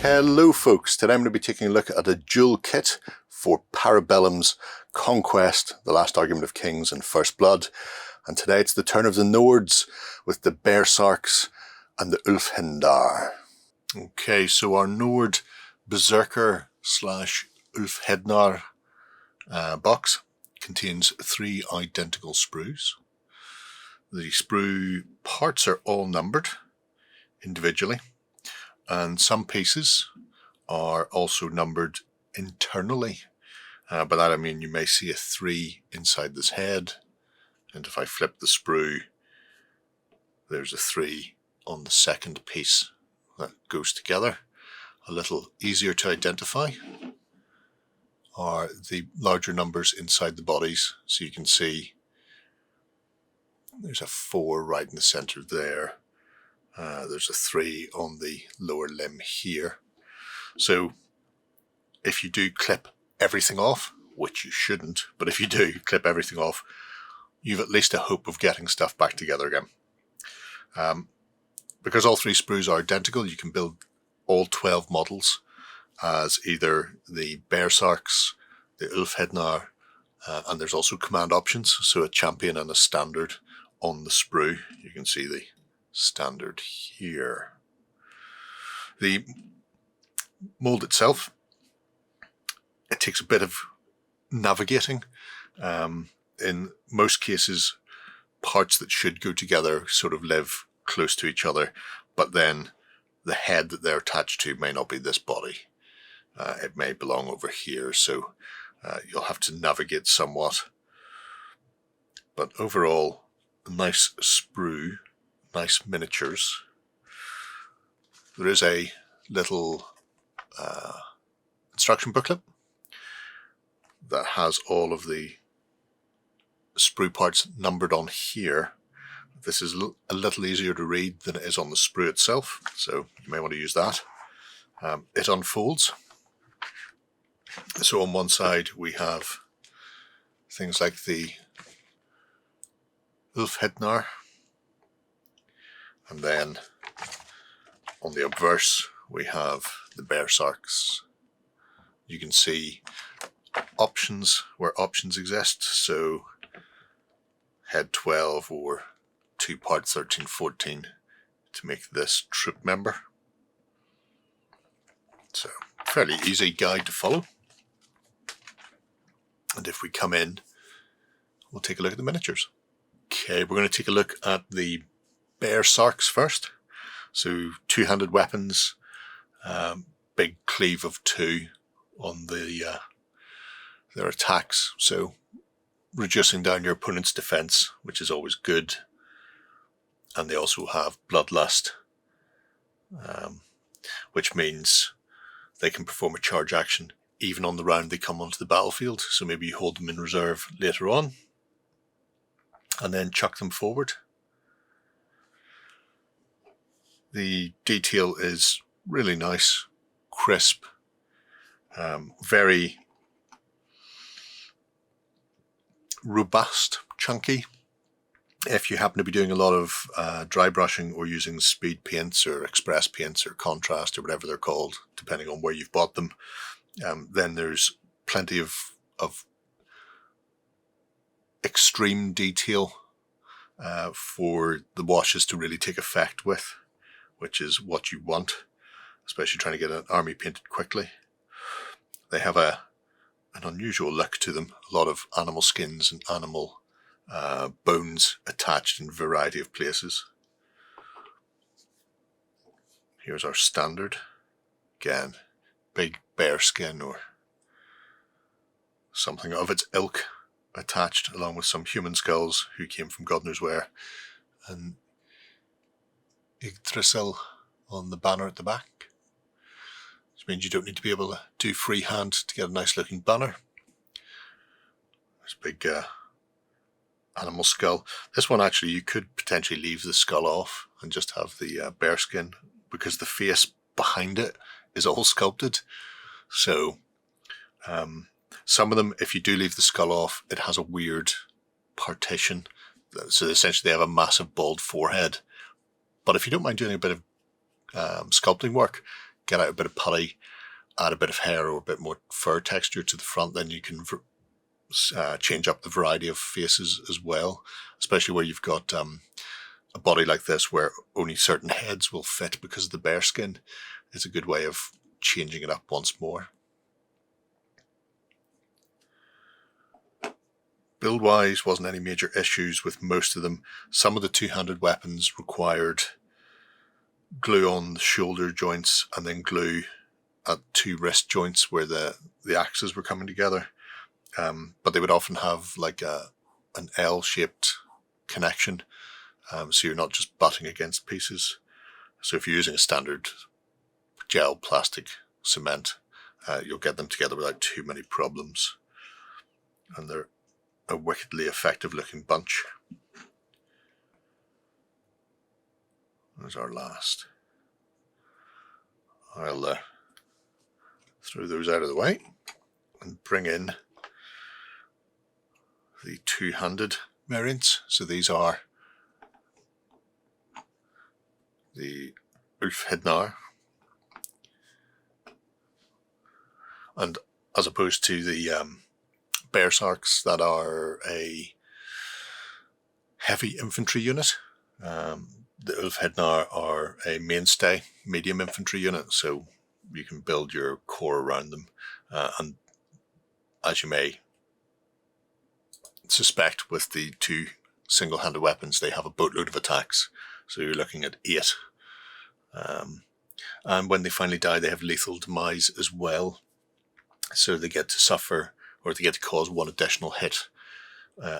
Hello folks, today I'm going to be taking a look at a dual kit for Para Bellum's Conquest, the Last Argument of Kings and First Blood. And today it's the turn of the Nords with the Bearsarks and the Ulfhednar. Okay, so our Nord Bearsarker / Ulfhednar box contains 3 identical sprues. The sprue parts are all numbered individually, and some pieces are also numbered internally. By that I mean you may see a 3 inside this head, and if I flip the sprue, there's a 3 on the second piece that goes together. A little easier to identify are the larger numbers inside the bodies, so you can see there's a 4 right in the center there. There's a 3 on the lower limb here. So if you do clip everything off, which you shouldn't, but if you do clip everything off, you've at least a hope of getting stuff back together again. Because all 3 sprues are identical, you can build all 12 models as either the Bearsarks, the Ulfhednar, and there's also command options, so a champion and a standard on the sprue. You can see the standard here. The mold itself, it takes a bit of navigating. In most cases, parts that should go together sort of live close to each other, but then the head that they're attached to may not be this body. It may belong over here, so you'll have to navigate somewhat. But overall, a nice sprue, nice miniatures. There is a little instruction booklet that has all of the sprue parts numbered on here. This is a little easier to read than it is on the sprue itself, so you may want to use that. It unfolds. So on one side we have things like the Ulfhednar, and then on the obverse we have the Bearsarks. You can see options where options exist, so head 12 or 2 part 13-14 to make this troop member. So fairly easy guide to follow. And if we come in, we'll take a look at the miniatures. Okay, we're going to take a look at the Bearsarks first. So 2-handed weapons, big cleave of 2 on their attacks, so reducing down your opponent's defense, which is always good. And they also have bloodlust, which means they can perform a charge action even on the round they come onto the battlefield. So maybe you hold them in reserve later on and then chuck them forward. The detail is really nice, crisp, very robust, chunky. If you happen to be doing a lot of dry brushing or using speed paints or express paints or contrast or whatever they're called, depending on where you've bought them, then there's plenty of extreme detail for the washes to really take effect with, which is what you want, especially trying to get an army painted quickly. They have an unusual look to them, a lot of animal skins and animal bones attached in a variety of places. Here's our standard. Again, big bear skin or something of its ilk attached, along with some human skulls who came from God knows where, and Yggdrasil on the banner at the back. Which means you don't need to be able to do freehand to get a nice looking banner. There's a big animal skull. This one actually you could potentially leave the skull off and just have the bear skin, because the face behind it is all sculpted. So some of them, if you do leave the skull off, it has a weird partition. So essentially they have a massive bald forehead. But if you don't mind doing a bit of sculpting work, get out a bit of putty, add a bit of hair or a bit more fur texture to the front, then you can change up the variety of faces as well, especially where you've got a body like this where only certain heads will fit because of the bear skin. It's a good way of changing it up once more. Build-wise, wasn't any major issues with most of them. Some of the two-handed weapons required glue on the shoulder joints and then glue at two wrist joints where the axes were coming together. But they would often have like an L-shaped connection, so you're not just butting against pieces. So if you're using a standard gel, plastic, cement, you'll get them together without too many problems. And they're a wickedly effective looking bunch. There's our last. I'll throw those out of the way and bring in the two-handed variants. So these are the Ulfhednar, and as opposed to the Bearsarks that are a heavy infantry unit, the Ulfhednar are a mainstay medium infantry unit, so you can build your core around them, and as you may suspect with the two single-handed weapons, they have a boatload of attacks, so you're looking at 8. And when they finally die, they have lethal demise as well, so they get to suffer, or they get to cause 1 additional hit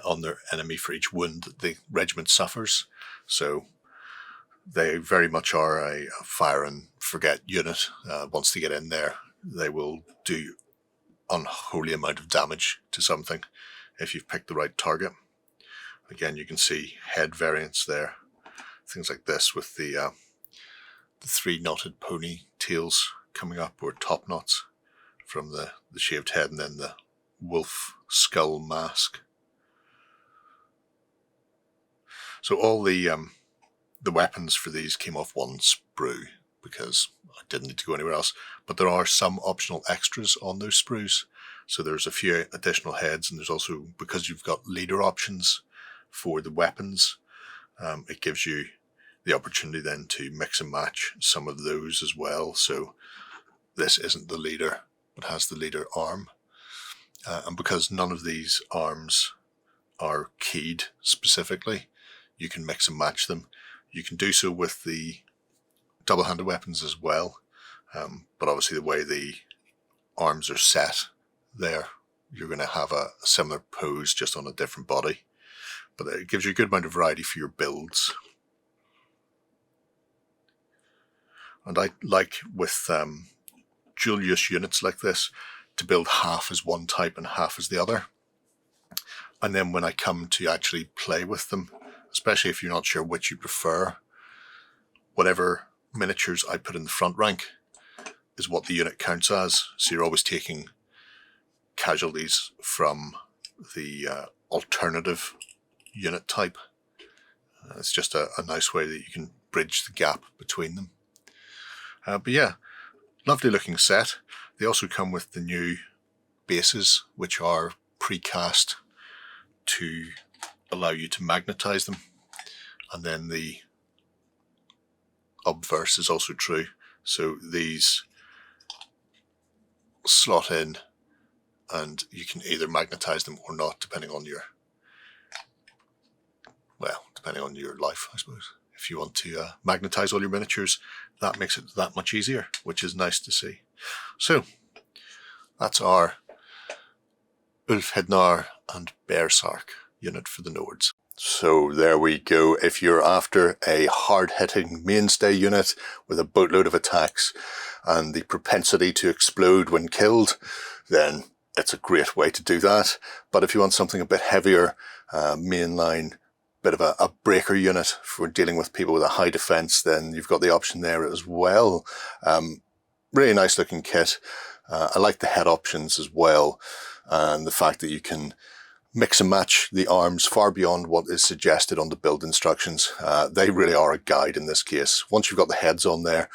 on their enemy for each wound that the regiment suffers. So they very much are a fire and forget unit. Once they get in there, they will do unholy amount of damage to something if you've picked the right target. Again, you can see head variants there, things like this with the 3 knotted ponytails coming up, or top knots from the shaved head, and then the wolf skull mask. So all the weapons for these came off 1 sprue because I didn't need to go anywhere else, but there are some optional extras on those sprues. So there's a few additional heads, and there's also, because you've got leader options for the weapons, it gives you the opportunity then to mix and match some of those as well. So this isn't the leader, but has the leader arm. And because none of these arms are keyed specifically, you can mix and match them. You can do so with the double-handed weapons as well, but obviously the way the arms are set there, you're going to have a similar pose just on a different body. But it gives you a good amount of variety for your builds. And I like with dual use units like this to build half as one type and half as the other. And then when I come to actually play with them, especially if you're not sure which you prefer, whatever miniatures I put in the front rank is what the unit counts as. So you're always taking casualties from the alternative unit type. It's just a nice way that you can bridge the gap between them. But yeah, lovely looking set. They also come with the new bases, which are precast to allow you to magnetize them. And then the obverse is also true. So these slot in and you can either magnetize them or not, depending on your, well, depending on your life, I suppose. If you want to magnetize all your miniatures, that makes it that much easier, which is nice to see. So that's our Ulfhednar and Bearsark unit for the Nords. So there we go. If you're after a hard-hitting mainstay unit with a boatload of attacks and the propensity to explode when killed, then it's a great way to do that. But if you want something a bit heavier, mainline, bit of a breaker unit for dealing with people with a high defense, then you've got the option there as well. Really nice looking kit. I like the head options as well, and the fact that you can mix and match the arms far beyond what is suggested on the build instructions. They really are a guide in this case. Once you've got the heads on there,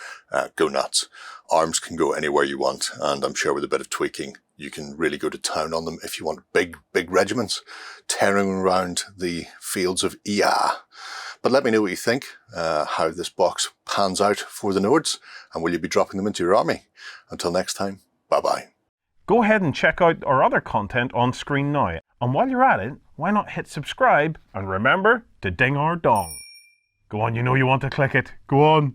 go nuts. Arms can go anywhere you want, and I'm sure with a bit of tweaking, you can really go to town on them if you want big regiments tearing around the fields of Ea. But let me know what you think, how this box pans out for the Nords, and will you be dropping them into your army? Until next time, bye-bye. Go ahead and check out our other content on screen now. And while you're at it, why not hit subscribe and remember to ding our dong. Go on, you know you want to click it. Go on.